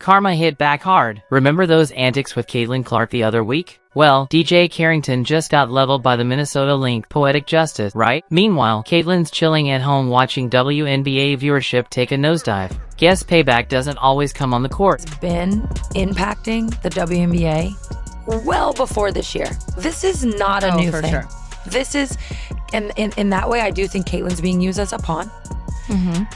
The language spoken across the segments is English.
Karma hit back hard. Remember those antics with Caitlin Clark the other week? Well, DiJonai Carrington just got leveled by the Minnesota Lynx. Poetic justice, right? Meanwhile, Caitlin's chilling at home watching WNBA viewership take a nosedive. Guess payback doesn't always come on the court. It's been impacting the WNBA well before this year. This is not a new thing. Sure. This is, in that way, I do think Caitlin's being used as a pawn.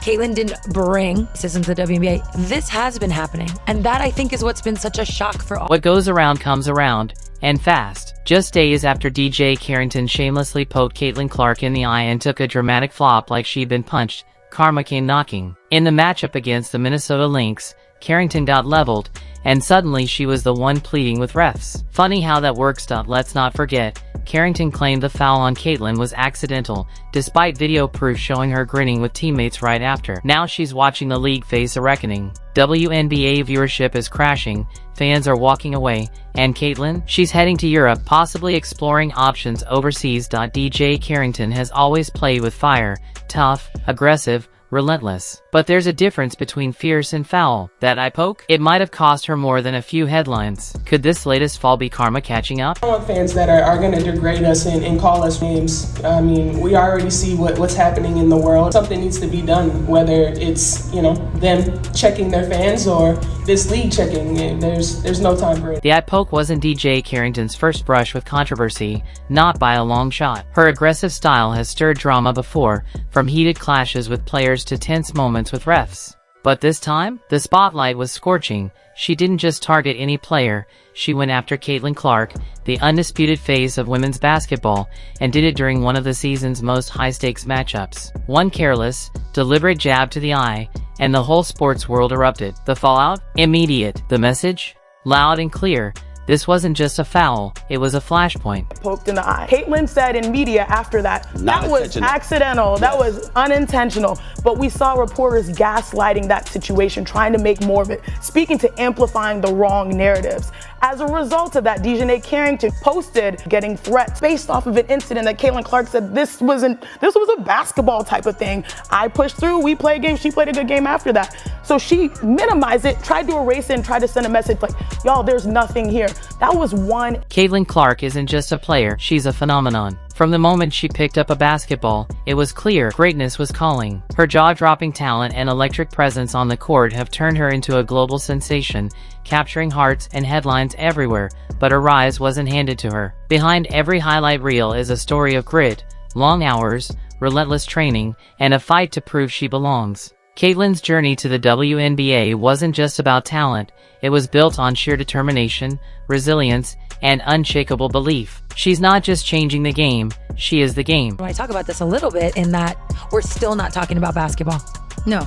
Caitlin didn't bring racism to the WNBA. This has been happening. And that, I think, is what's been such a shock for all. What goes around comes around, and fast. Just days after DiJonai Carrington shamelessly poked Caitlin Clark in the eye and took a dramatic flop like she'd been punched, karma came knocking. In the matchup against the Minnesota Lynx, Carrington got leveled, and suddenly she was the one pleading with refs. Funny how that works. Let's not forget, Carrington claimed the foul on Caitlin was accidental, despite video proof showing her grinning with teammates right after. Now she's watching the league face a reckoning. WNBA viewership is crashing, fans are walking away, and Caitlin? She's heading to Europe, possibly exploring options overseas. DiJonai Carrington has always played with fire, tough, aggressive, relentless. But there's a difference between fierce and foul. That eye poke? It might have cost her more than a few headlines. Could this latest fall be karma catching up? I don't want fans that are going to degrade us and call us names. I mean, we already see what's happening in the world. Something needs to be done, whether it's, them checking their fans or this league checking. There's no time for it. The eye poke wasn't DiJonai Carrington's first brush with controversy, not by a long shot. Her aggressive style has stirred drama before, from heated clashes with players to tense moments with refs. But this time, the spotlight was scorching. She didn't just target any player, she went after Caitlin Clark, the undisputed face of women's basketball, and did it during one of the season's most high-stakes matchups. One careless, deliberate jab to the eye, and the whole sports world erupted. The fallout? Immediate. The message? Loud and clear. This wasn't just a foul, it was a flashpoint. Poked in the eye. Caitlin said in media after that was accidental, that was unintentional, but we saw reporters gaslighting that situation, trying to make more of it, speaking to amplifying the wrong narratives. As a result of that, DiJonai Carrington posted getting threats based off of an incident that Caitlin Clark said this was a basketball type of thing. I pushed through, we played a game, she played a good game after that. So she minimized it, tried to erase it, and tried to send a message like, y'all, there's nothing here. That was one. Caitlin Clark isn't just a player, she's a phenomenon. From the moment she picked up a basketball, it was clear greatness was calling. Her jaw-dropping talent and electric presence on the court have turned her into a global sensation, capturing hearts and headlines everywhere, but her rise wasn't handed to her. Behind every highlight reel is a story of grit, long hours, relentless training, and a fight to prove she belongs. Caitlin's journey to the WNBA wasn't just about talent, it was built on sheer determination, resilience, and unshakable belief. She's not just changing the game, she is the game. I talk about this a little bit in that we're still not talking about basketball. No.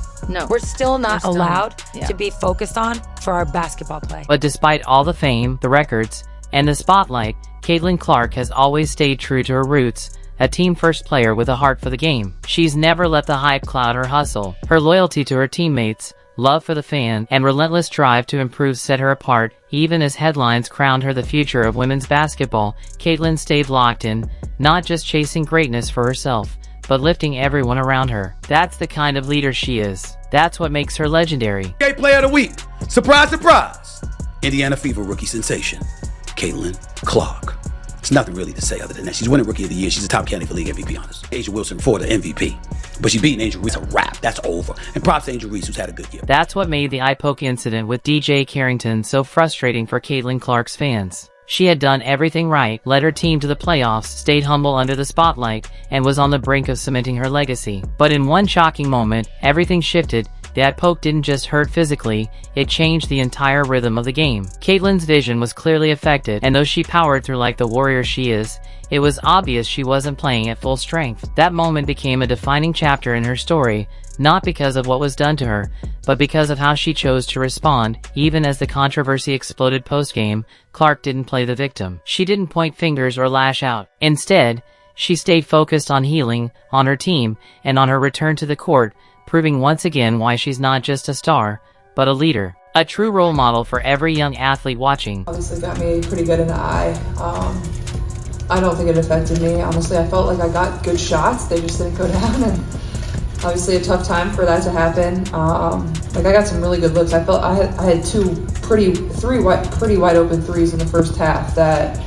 We're still not allowed to be focused on for our basketball play. But despite all the fame, the records, and the spotlight, Caitlin Clark has always stayed true to her roots, a team-first player with a heart for the game. She's never let the hype cloud her hustle. Her loyalty to her teammates, love for the fan, and relentless drive to improve set her apart. Even as headlines crowned her the future of women's basketball, Caitlin stayed locked in, not just chasing greatness for herself, but lifting everyone around her. That's the kind of leader she is. That's what makes her legendary. Player of the week. Surprise, surprise. Indiana Fever rookie sensation, Caitlin Clark. There's nothing really to say other than that. She's winning Rookie of the Year. She's a top candidate for league MVP, honest. A'ja Wilson for the MVP. But she beating Angel Reese. It's a wrap. That's over. And props to Angel Reese, who's had a good year. That's what made the eye poke incident with DiJonai Carrington so frustrating for Caitlin Clark's fans. She had done everything right, led her team to the playoffs, stayed humble under the spotlight, and was on the brink of cementing her legacy. But in one shocking moment, everything shifted. That poke didn't just hurt physically, it changed the entire rhythm of the game. Caitlin's vision was clearly affected, and though she powered through like the warrior she is, it was obvious she wasn't playing at full strength. That moment became a defining chapter in her story, not because of what was done to her, but because of how she chose to respond. Even as the controversy exploded post-game, Clark didn't play the victim. She didn't point fingers or lash out. Instead, she stayed focused on healing, on her team, and on her return to the court, proving once again why she's not just a star, but a leader. A true role model for every young athlete watching. Obviously got me pretty good in the eye. I don't think it affected me. Honestly, I felt like I got good shots. They just didn't go down. And Obviously a tough time for that to happen. Like I got some really good looks. I felt I had three pretty wide open threes in the first half that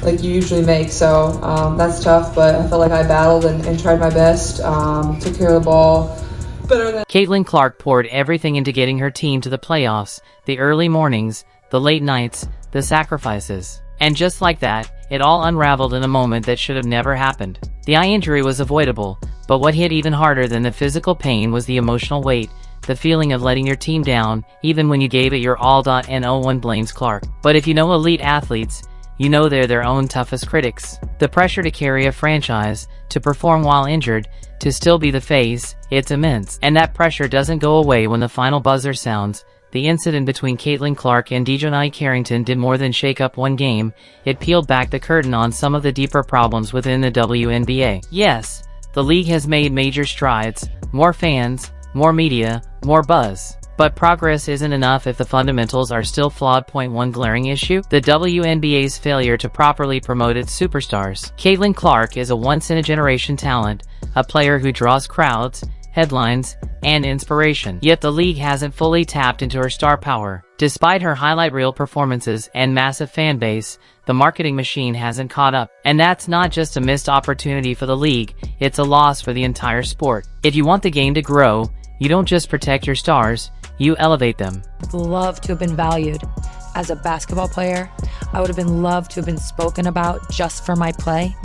like you usually make. So that's tough, but I felt like I battled and tried my best, took care of the ball better than. Caitlin Clark poured everything into getting her team to the playoffs, the early mornings, the late nights, the sacrifices. And just like that, it all unraveled in a moment that should have never happened. The eye injury was avoidable, but what hit even harder than the physical pain was the emotional weight, the feeling of letting your team down, even when you gave it your all. No one blames Clark. But if you know elite athletes, you know they're their own toughest critics. The pressure to carry a franchise, to perform while injured, to still be the face, it's immense. And that pressure doesn't go away when the final buzzer sounds. The incident between Caitlin Clark and DiJonai Carrington did more than shake up one game, it peeled back the curtain on some of the deeper problems within the WNBA. Yes, the league has made major strides, more fans, more media, more buzz. But progress isn't enough if the fundamentals are still flawed. One glaring issue: the WNBA's failure to properly promote its superstars. Caitlin Clark is a once-in-a-generation talent, a player who draws crowds, headlines, and inspiration. Yet the league hasn't fully tapped into her star power. Despite her highlight reel performances and massive fan base, the marketing machine hasn't caught up. And that's not just a missed opportunity for the league, it's a loss for the entire sport. If you want the game to grow, you don't just protect your stars, you elevate them. I'd love to have been valued as a basketball player. I would have been loved to have been spoken about just for my play.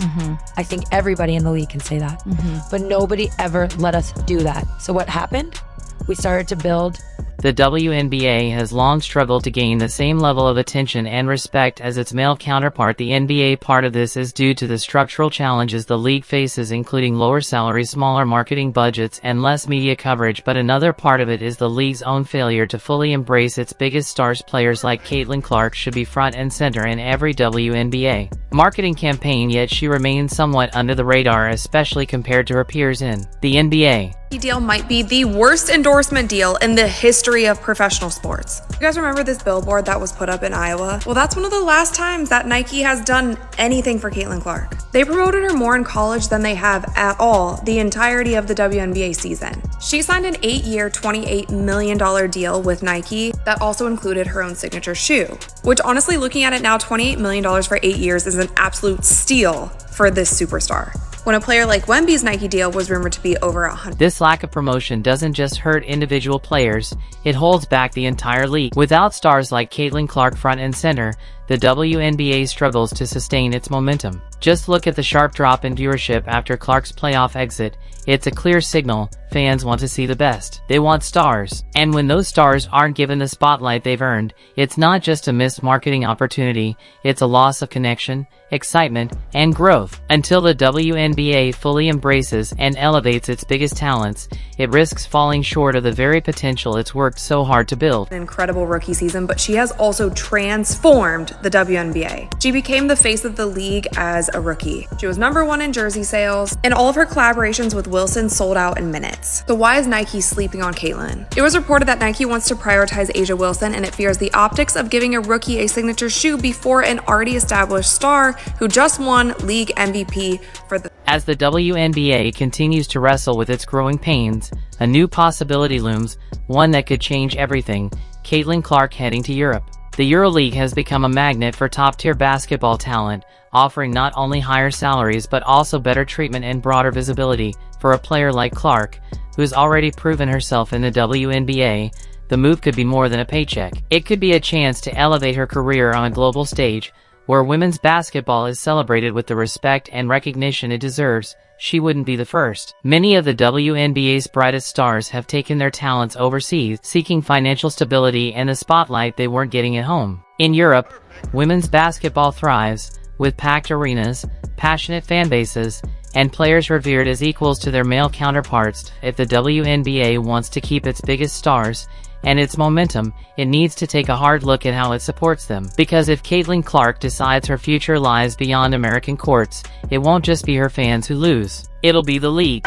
I think everybody in the league can say that. But nobody ever let us do that. So what happened? We started to build. The WNBA has long struggled to gain the same level of attention and respect as its male counterpart. The NBA part of this is due to the structural challenges the league faces, including lower salaries, smaller marketing budgets, and less media coverage, but another part of it is the league's own failure to fully embrace its biggest stars. Players like Caitlin Clark should be front and center in every WNBA marketing campaign, yet she remains somewhat under the radar, especially compared to her peers in the NBA. Deal might be the worst endorsement deal in the history of professional sports. You guys remember this billboard that was put up in Iowa? Well, that's one of the last times that Nike has done anything for Caitlin Clark. They promoted her more in college than they have at all the entirety of the WNBA season. She signed an 8-year, $28 million deal with Nike that also included her own signature shoe, which honestly, looking at it now, $28 million for 8 years is an absolute steal for this superstar, when a player like Wemby's Nike deal was rumored to be over $100. This lack of promotion doesn't just hurt individual players, it holds back the entire league. Without stars like Caitlin Clark front and center, the WNBA struggles to sustain its momentum. Just look at the sharp drop in viewership after Clark's playoff exit. It's a clear signal fans want to see the best. They want stars. And when those stars aren't given the spotlight they've earned, it's not just a missed marketing opportunity, it's a loss of connection, excitement, and growth. Until the WNBA fully embraces and elevates its biggest talents, it risks falling short of the very potential it's worked so hard to build. An incredible rookie season, but she has also transformed the WNBA. She became the face of the league as a rookie. She was #1 in jersey sales, and all of her collaborations with Wilson sold out in minutes. So why is Nike sleeping on Caitlin? It was reported that Nike wants to prioritize A'ja Wilson, and it fears the optics of giving a rookie a signature shoe before an already established star who just won league MVP for the. As the WNBA continues to wrestle with its growing pains, a new possibility looms, one that could change everything: Caitlin Clark heading to Europe. The EuroLeague has become a magnet for top-tier basketball talent, offering not only higher salaries but also better treatment and broader visibility. For a player like Clark, who's already proven herself in the WNBA, the move could be more than a paycheck. It could be a chance to elevate her career on a global stage, where women's basketball is celebrated with the respect and recognition it deserves. She wouldn't be the first. Many of the WNBA's brightest stars have taken their talents overseas, seeking financial stability and the spotlight they weren't getting at home. In Europe, women's basketball thrives, with packed arenas, passionate fan bases, and players revered as equals to their male counterparts. If the WNBA wants to keep its biggest stars and its momentum, it needs to take a hard look at how it supports them. Because if Caitlin Clark decides her future lies beyond American courts, it won't just be her fans who lose. It'll be the league.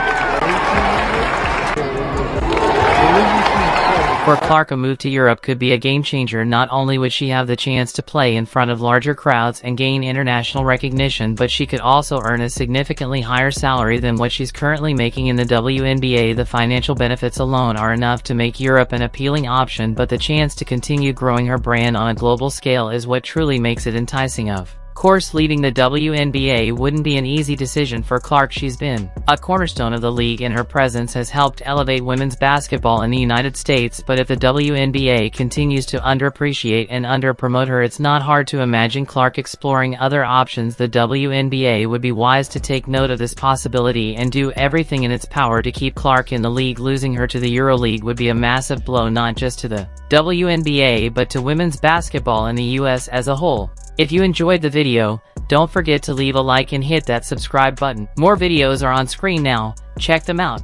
For Clark, a move to Europe could be a game changer. Not only would she have the chance to play in front of larger crowds and gain international recognition, but she could also earn a significantly higher salary than what she's currently making in the WNBA. The financial benefits alone are enough to make Europe an appealing option, but the chance to continue growing her brand on a global scale is what truly makes it enticing. Of course, leaving the WNBA wouldn't be an easy decision for Clark. She's been a cornerstone of the league, and her presence has helped elevate women's basketball in the United States, but if the WNBA continues to underappreciate and underpromote her, it's not hard to imagine Clark exploring other options. The WNBA would be wise to take note of this possibility and do everything in its power to keep Clark in the league. Losing her to the EuroLeague would be a massive blow, not just to the WNBA but to women's basketball in the US as a whole. If you enjoyed the video, don't forget to leave a like and hit that subscribe button. More videos are on screen now, check them out.